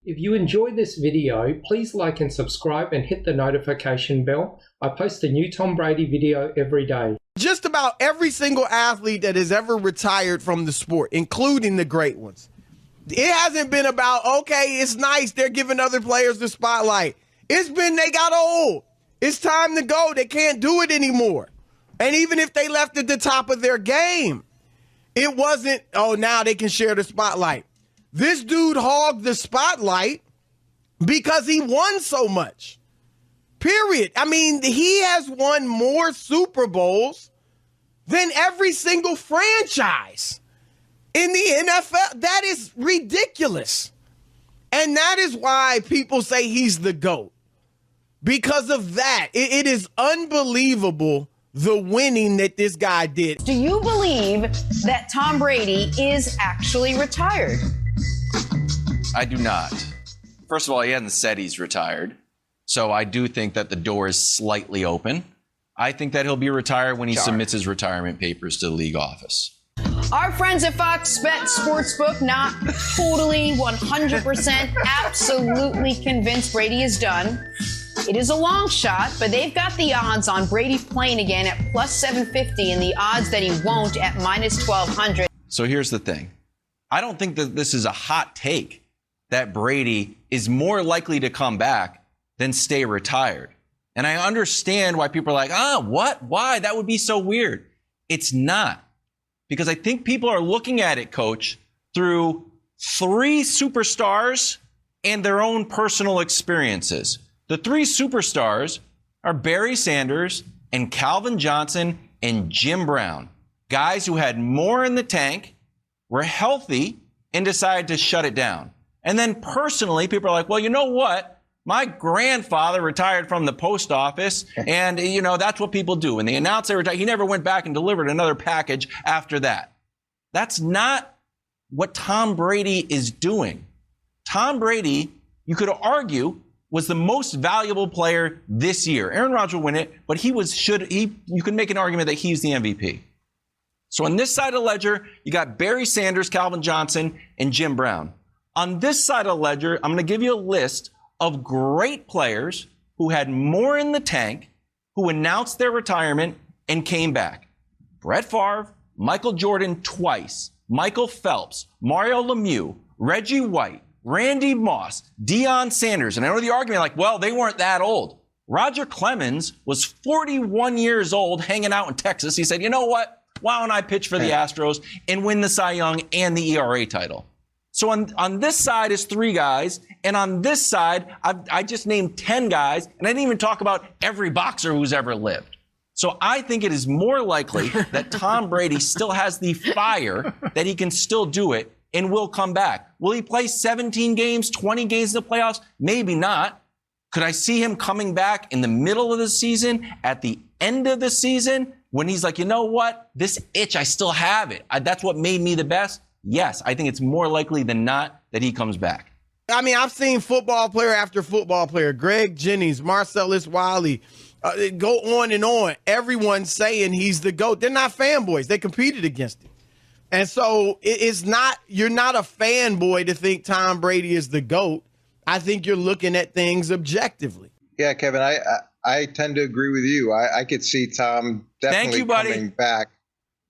If you enjoyed this video, please like and subscribe and hit the notification bell. I post a new Tom Brady video every day. Just about every single athlete that has ever retired from the sport, including the great ones. It hasn't been about, okay, it's nice, they're giving other players the spotlight. It's been they got old. It's time to go. They can't do it anymore. And even if they left at the top of their game, it wasn't, oh, now they can share the spotlight. This dude hogged the spotlight because he won so much. Period. I mean, he has won more Super Bowls than every single franchise in the NFL. That is ridiculous. And that is why people say he's the GOAT. Because of that, it is unbelievable the winning that this guy did. Do you believe that Tom Brady is actually retired? I do not. First of all, he hasn't said he's retired. So I do think that the door is slightly open. I think that he'll be retired when he submits his retirement papers to the league office. Our friends at Fox Bet Sportsbook not totally 100% absolutely convinced Brady is done. It is a long shot, but they've got the odds on Brady playing again at plus 750 and the odds that he won't at minus 1,200. So here's the thing. I don't think that this is a hot take that Brady is more likely to come back than stay retired. And I understand why people are like, what? Why? That would be so weird. It's not. Because I think people are looking at it, Coach, through 3 superstars and their own personal experiences. The 3 superstars are Barry Sanders and Calvin Johnson and Jim Brown. Guys who had more in the tank, were healthy, and decided to shut it down. And then personally, people are like, well, you know what? My grandfather retired from the post office, and, that's what people do. When they announce they retire, he never went back and delivered another package after that. That's not what Tom Brady is doing. Tom Brady, you could argue, was the most valuable player this year. Aaron Rodgers will win it, but you can make an argument that he's the MVP. So on this side of the ledger, you got Barry Sanders, Calvin Johnson, and Jim Brown. On this side of the ledger, I'm going to give you a list of great players who had more in the tank, who announced their retirement and came back. Brett Favre, Michael Jordan twice, Michael Phelps, Mario Lemieux, Reggie White, Randy Moss, Deion Sanders. And I know the argument like, well, they weren't that old. Roger Clemens was 41 years old hanging out in Texas. He said, you know what? Why don't I pitch for the Astros and win the Cy Young and the ERA title? So on this side is 3 guys, and on this side, I just named 10 guys, and I didn't even talk about every boxer who's ever lived. So I think it is more likely that Tom Brady still has the fire, that he can still do it, and will come back. Will he play 17 games, 20 games in the playoffs? Maybe not. Could I see him coming back in the middle of the season, at the end of the season, when he's like, you know what? This itch, I still have it. That's what made me the best. Yes, I think it's more likely than not that he comes back. I mean, I've seen football player after football player, Greg Jennings, Marcellus Wiley, go on and on. Everyone saying he's the GOAT. They're not fanboys. They competed against him. And so you're not a fanboy to think Tom Brady is the GOAT. I think you're looking at things objectively. Yeah, Kevin, I tend to agree with you. I could see Tom definitely coming back.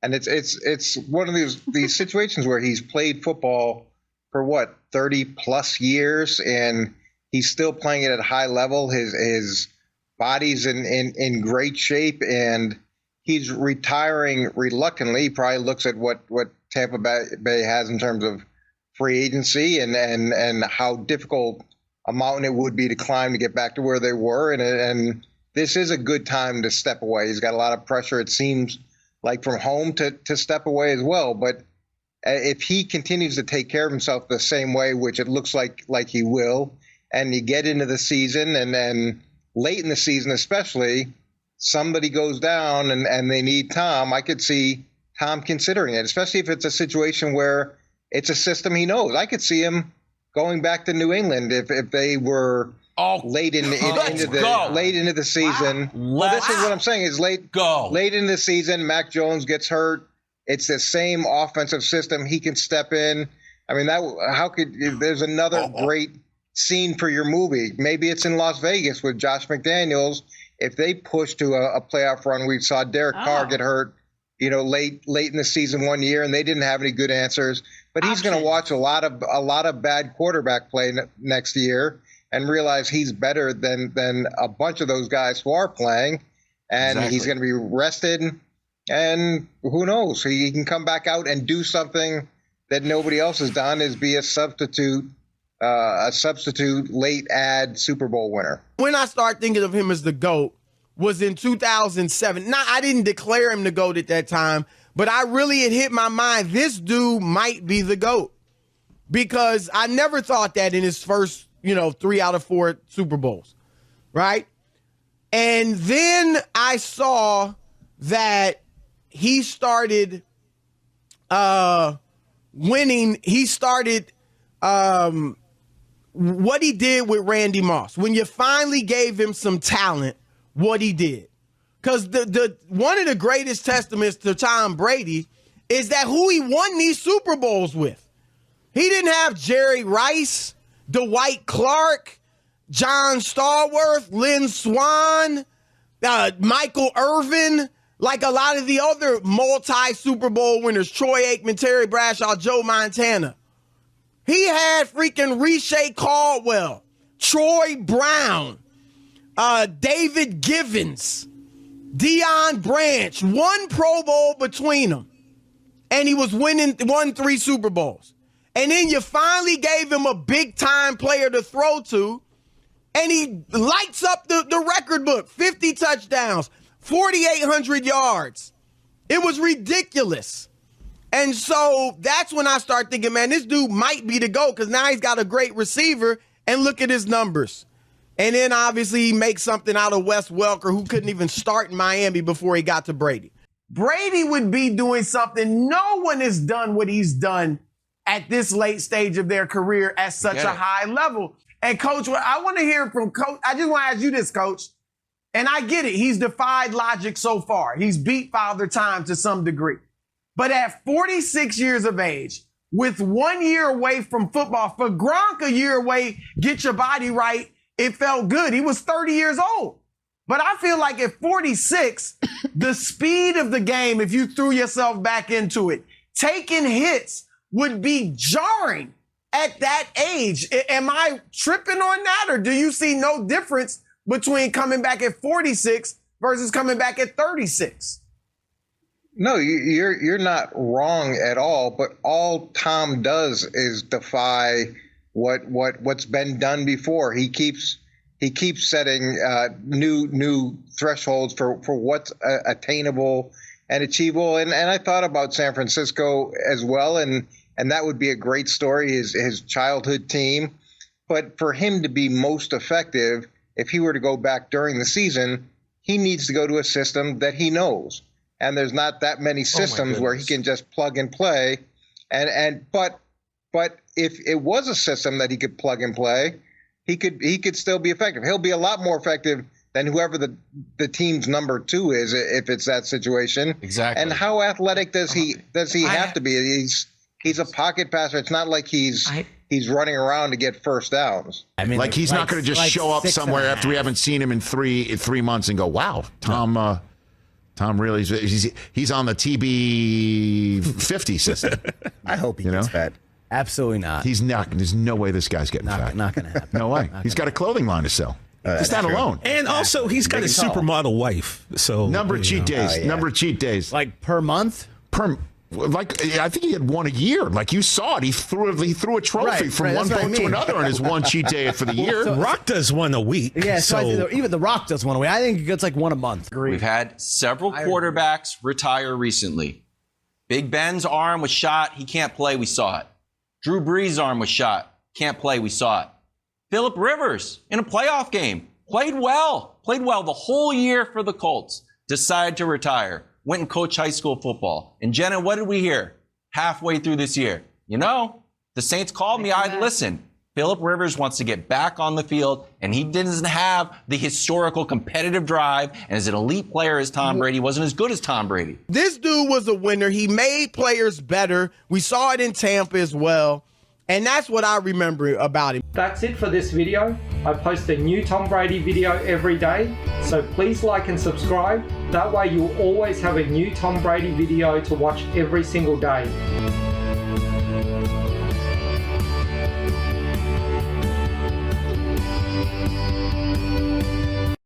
And it's one of these situations where he's played football for 30 plus years, and he's still playing it at a high level. His body's in great shape, and he's retiring reluctantly. He probably looks at what Tampa Bay has in terms of free agency and how difficult a mountain it would be to climb to get back to where they were. And this is a good time to step away. He's got a lot of pressure, it seems like, from home to step away as well. But if he continues to take care of himself the same way, which it looks like he will, and you get into the season, and then late in the season especially, somebody goes down and they need Tom, I could see Tom considering it, especially if it's a situation where it's a system he knows. I could see him going back to New England if they were late into the season. Wow. Well, this is what I'm saying is late into the season. Mac Jones gets hurt. It's the same offensive system. He can step in. I mean, there's another great scene for your movie. Maybe it's in Las Vegas with Josh McDaniels. If they push to a playoff run, we saw Derek Carr get hurt, late in the season one year, and they didn't have any good answers. But he's going to watch a lot of bad quarterback play next year and realize he's better than a bunch of those guys who are playing, and he's going to be rested. And who knows? He can come back out and do something that nobody else has done, is be a substitute late ad Super Bowl winner. When I start thinking of him as the GOAT was in 2007. Now, I didn't declare him the GOAT at that time, but it hit my mind, this dude might be the GOAT, because I never thought that in his first, 3 out of 4 Super Bowls, right? And then I saw that he started winning. He started what he did with Randy Moss. When you finally gave him some talent, what he did. Because the one of the greatest testaments to Tom Brady is that who he won these Super Bowls with. He didn't have Jerry Rice, Dwight Clark, John Stallworth, Lynn Swann, Michael Irvin, like a lot of the other multi-Super Bowl winners, Troy Aikman, Terry Bradshaw, Joe Montana. He had freaking Riche Caldwell, Troy Brown, David Givens, Deion Branch, one Pro Bowl between them. And he won 3 Super Bowls. And then you finally gave him a big-time player to throw to, and he lights up the record book, 50 touchdowns, 4,800 yards. It was ridiculous. And so that's when I start thinking, man, this dude might be the GOAT, because now he's got a great receiver, and look at his numbers. And then obviously he makes something out of Wes Welker, who couldn't even start in Miami before he got to Brady. Brady would be doing something. No one has done what he's done at this late stage of their career at such a high level. And Coach, I want to hear from Coach. I just want to ask you this, Coach. And I get it. He's defied logic so far. He's beat Father Time to some degree. But at 46 years of age, with 1 year away from football, for Gronk a year away, get your body right, it felt good. He was 30 years old. But I feel like at 46, the speed of the game, if you threw yourself back into it, taking hits would be jarring at that age. Am I tripping on that, or do you see no difference between coming back at 46 versus coming back at 36? No, you're not wrong at all. But all Tom does is defy what's been done before. He keeps setting new thresholds for what's attainable and achievable. And I thought about San Francisco as well, and that would be a great story, his childhood team. But for him to be most effective, if he were to go back during the season, he needs to go to a system that he knows. And there's not that many systems where he can just plug and play. But if it was a system that he could plug and play, he could still be effective. He'll be a lot more effective than whoever the team's number 2 is, if it's that situation. Exactly. And how athletic does he have to be? He's a pocket passer. It's not like he's running around to get first downs. I mean, like he's not going to just show up somewhere after we haven't seen him in three months and go, wow, Tom really he's on the TB 50 system. I hope he gets fat. Absolutely not. He's not. There's no way this guy's getting fat. Not going to happen. No way. He's got a clothing line to sell. Just not alone. And also, he's got a supermodel wife. So number of cheat days. Yeah. Number of cheat days. Like per month? I think he had one a year. Like you saw it. He threw a trophy from one boat to another on his one cheat day for the year. So, Rock does one a week. Yeah, so I think even The Rock does one a week. I think it's like one a month. We've had several quarterbacks retire recently. Big Ben's arm was shot. He can't play. We saw it. Drew Brees' arm was shot. Can't play. We saw it. Phillip Rivers in a playoff game. Played well the whole year for the Colts. Decided to retire. Went and coached high school football. And Jenna, what did we hear halfway through this year? The Saints called me. I'd listen. Phillip Rivers wants to get back on the field, and he doesn't have the historical competitive drive. And as an elite player as Tom Brady, wasn't as good as Tom Brady. This dude was a winner. He made players better. We saw it in Tampa as well. And that's what I remember about him. That's it for this video. I post a new Tom Brady video every day, so please like and subscribe. That way you'll always have a new Tom Brady video to watch every single day.